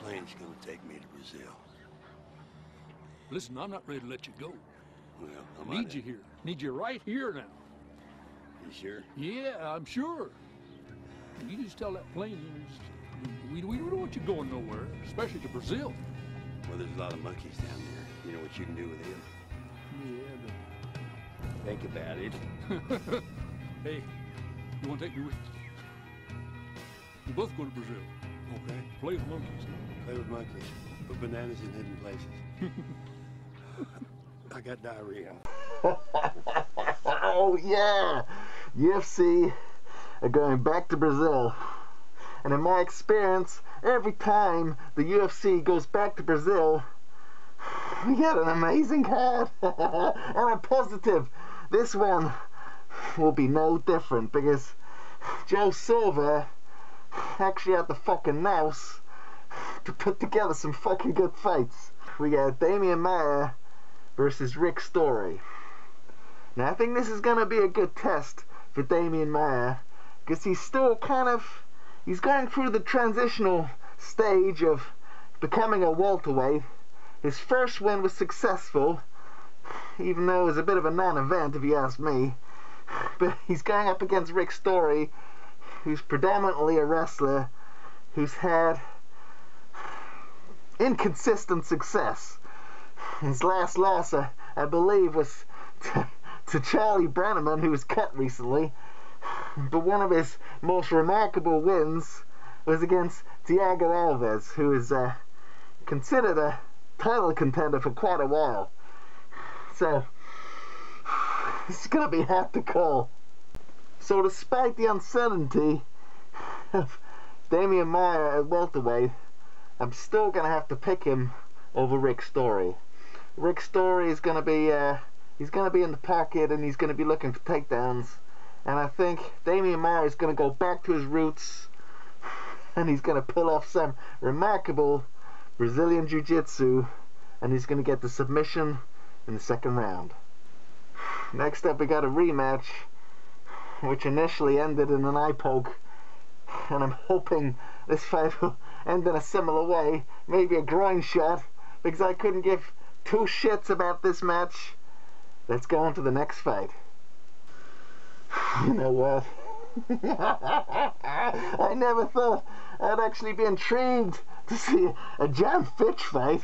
plane's gonna take me to Brazil. Listen, I'm not ready to let you go. Well, I need you here. Need you right here now. You sure? Yeah, I'm sure. You just tell that plane, we don't want you going nowhere, especially to Brazil. Well, there's a lot of monkeys down there. You know what you can do with them? Yeah, Think about it. but... Hey, you want to take me with you? We're both going to Brazil. Okay. Play with monkeys. Play with monkeys. Put bananas in hidden places. I got diarrhea. Oh yeah! UFC are going back to Brazil. And in my experience, every time the UFC goes back to Brazil, we get an amazing card. And I'm positive this one will be no different, because Joe Silva actually had the fucking nous to put together some fucking good fights. We got Damian Maia versus Rick Story. Now I think this is gonna be a good test for Damian Maia, because he's still he's going through the transitional stage of becoming a welterweight. His first win was successful, even though it was a bit of a non-event if you ask me. But he's going up against Rick Story, who's predominantly a wrestler, who's had inconsistent success. His last loss, I believe, was to Charlie Brenneman, who was cut recently. But one of his most remarkable wins was against Thiago Alves, who is considered a title contender for quite a while. So, it's going to be hard to call. So despite the uncertainty of Damian Maia at welterweight, I'm still going to have to pick him over Rick Story. Rick Story is going to be he's going to be in the pocket, and he's going to be looking for takedowns. And I think Damian Maia is going to go back to his roots, and he's going to pull off some remarkable Brazilian Jiu-Jitsu, and he's going to get the submission in the second round. Next up, we got a rematch, which initially ended in an eye poke, and I'm hoping this fight will end in a similar way, maybe a groin shot, because I couldn't give two shits about this match. Let's go on to the next fight. You know what? I never thought I'd actually be intrigued to see a John Fitch fight.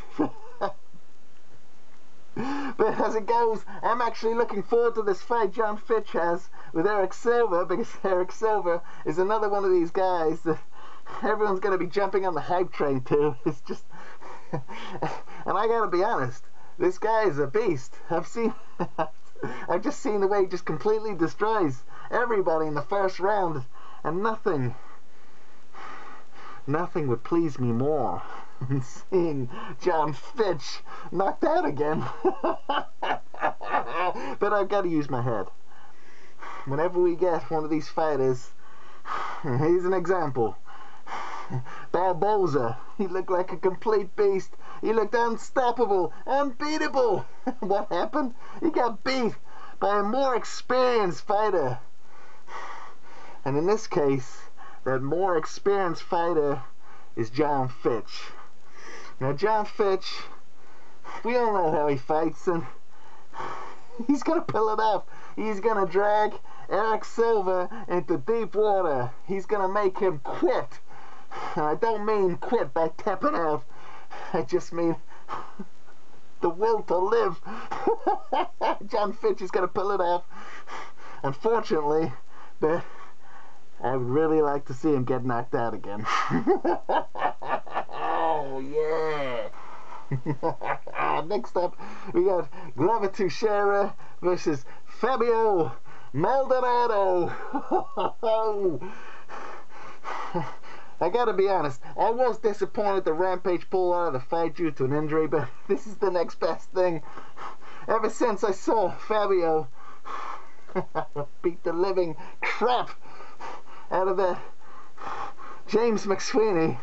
But as it goes, I'm actually looking forward to this fight John Fitch has with Eric Silva, because Eric Silva is another one of these guys that everyone's going to be jumping on the hype train to. It's just... And I gotta be honest, this guy is a beast. I've just seen the way he just completely destroys everybody in the first round, and nothing would please me more than seeing John Fitch knocked out again. But I've got to use my head. Whenever we get one of these fighters, here's an example. Barboza, he looked like a complete beast. He looked unstoppable, unbeatable. What happened? He got beat by a more experienced fighter. And in this case, that more experienced fighter is John Fitch. Now John Fitch, we all know how he fights, and he's gonna pull it off. He's gonna drag Eric Silva into deep water. He's gonna make him quit. And I don't mean quit by tapping out. I just mean the will to live. John Fitch is gonna pull it off, unfortunately, but I would really like to see him get knocked out again. Oh yeah. Next up, we got Glover Teixeira versus Fabio Maldonado. I gotta be honest, I was disappointed that Rampage pulled out of the fight due to an injury, but this is the next best thing. Ever since I saw Fabio beat the living crap out of that James McSweeney,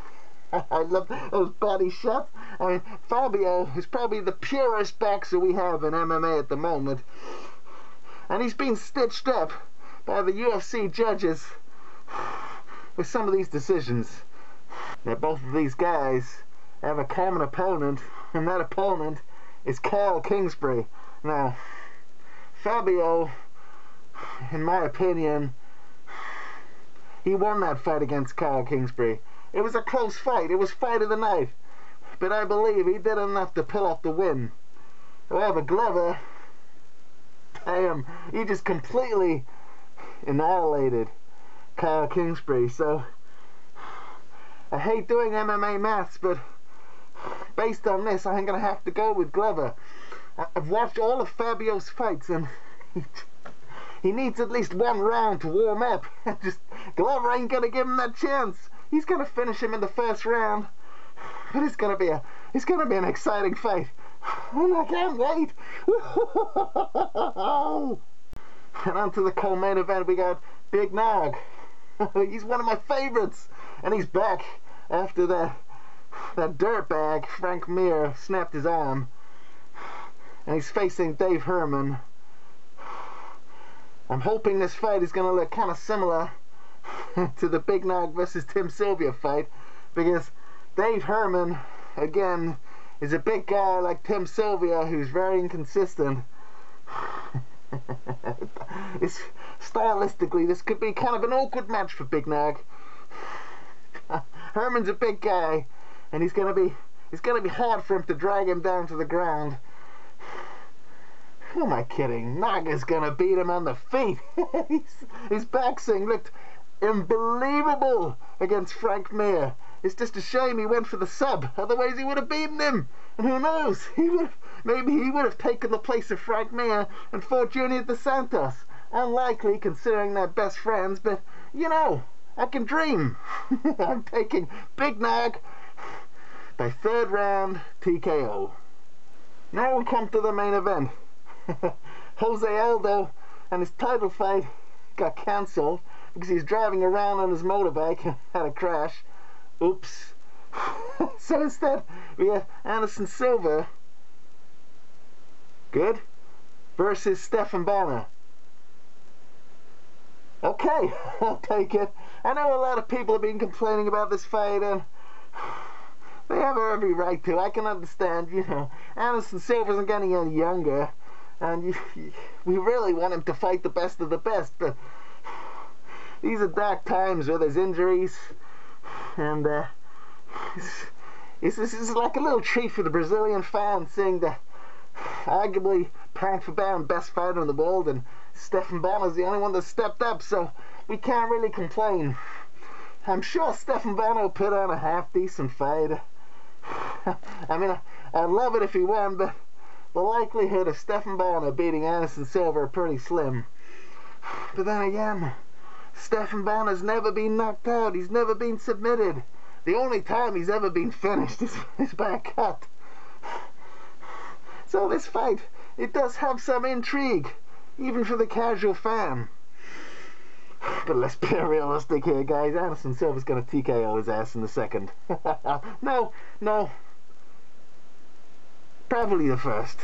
I love those body shots. I mean, Fabio is probably the purest boxer we have in MMA at the moment, and he's been stitched up by the UFC judges with some of these decisions. Now both of these guys have a common opponent, and that opponent is Carl Kingsbury. Now, Fabio, in my opinion, he won that fight against Carl Kingsbury. It was a close fight. It was fight of the night. But I believe he did enough to pull off the win. However, Glover, damn, he just completely annihilated Carl Kingsbury. So, I hate doing MMA maths, but based on this, I'm going to have to go with Glover. I've watched all of Fabio's fights, and he needs at least one round to warm up. Glover ain't going to give him that chance. He's going to finish him in the first round. But it's going to be an exciting fight. And I can't wait. And on to the co-main event, we got Big Nog. He's one of my favorites, and he's back after that dirtbag Frank Mir snapped his arm, and he's facing Dave Herman. I'm hoping this fight is going to look kind of similar to the Big Nog versus Tim Sylvia fight, because Dave Herman, again, is a big guy like Tim Sylvia who's very inconsistent. Stylistically, this could be kind of an awkward match for Big Nog. Herman's a big guy, and it's gonna be hard for him to drag him down to the ground. Who am I kidding? Naga's gonna beat him on the feet. His boxing looked unbelievable against Frank Mir. It's just a shame he went for the sub. Otherwise, he would have beaten him. And who knows? Maybe he would have taken the place of Frank Mir and fought Junior Dos Santos. Unlikely, considering they're best friends, but you know, I can dream. I'm taking Big Nog by third round TKO. Now we come to the main event. Jose Aldo and his title fight got cancelled because he's driving around on his motorbike and had a crash. Oops. So instead, we have Anderson Silva, good, versus Stephan Bonnar. Okay, I'll take it. I know a lot of people have been complaining about this fight, and they have every right to. I can understand, you know, Anderson Silva isn't getting any younger, and we really want him to fight the best of the best, but these are dark times where there's injuries, and this is like a little treat for the Brazilian fans, seeing the arguably pound for pound best fighter in the world, and Stephan Bonnar is the only one that stepped up, so we can't really complain. I'm sure Stephan Bonnar will put on a half-decent fight. I mean, I'd love it if he won, but the likelihood of Stephan Bonnar beating Anderson Silva are pretty slim. But then again, Stephan Bonner's never been knocked out. He's never been submitted. The only time he's ever been finished is by a cut. So this fight, it does have some intrigue, even for the casual fan. But let's be realistic here, guys. Anderson Silva's going to TKO his ass in the second. No. Probably the first.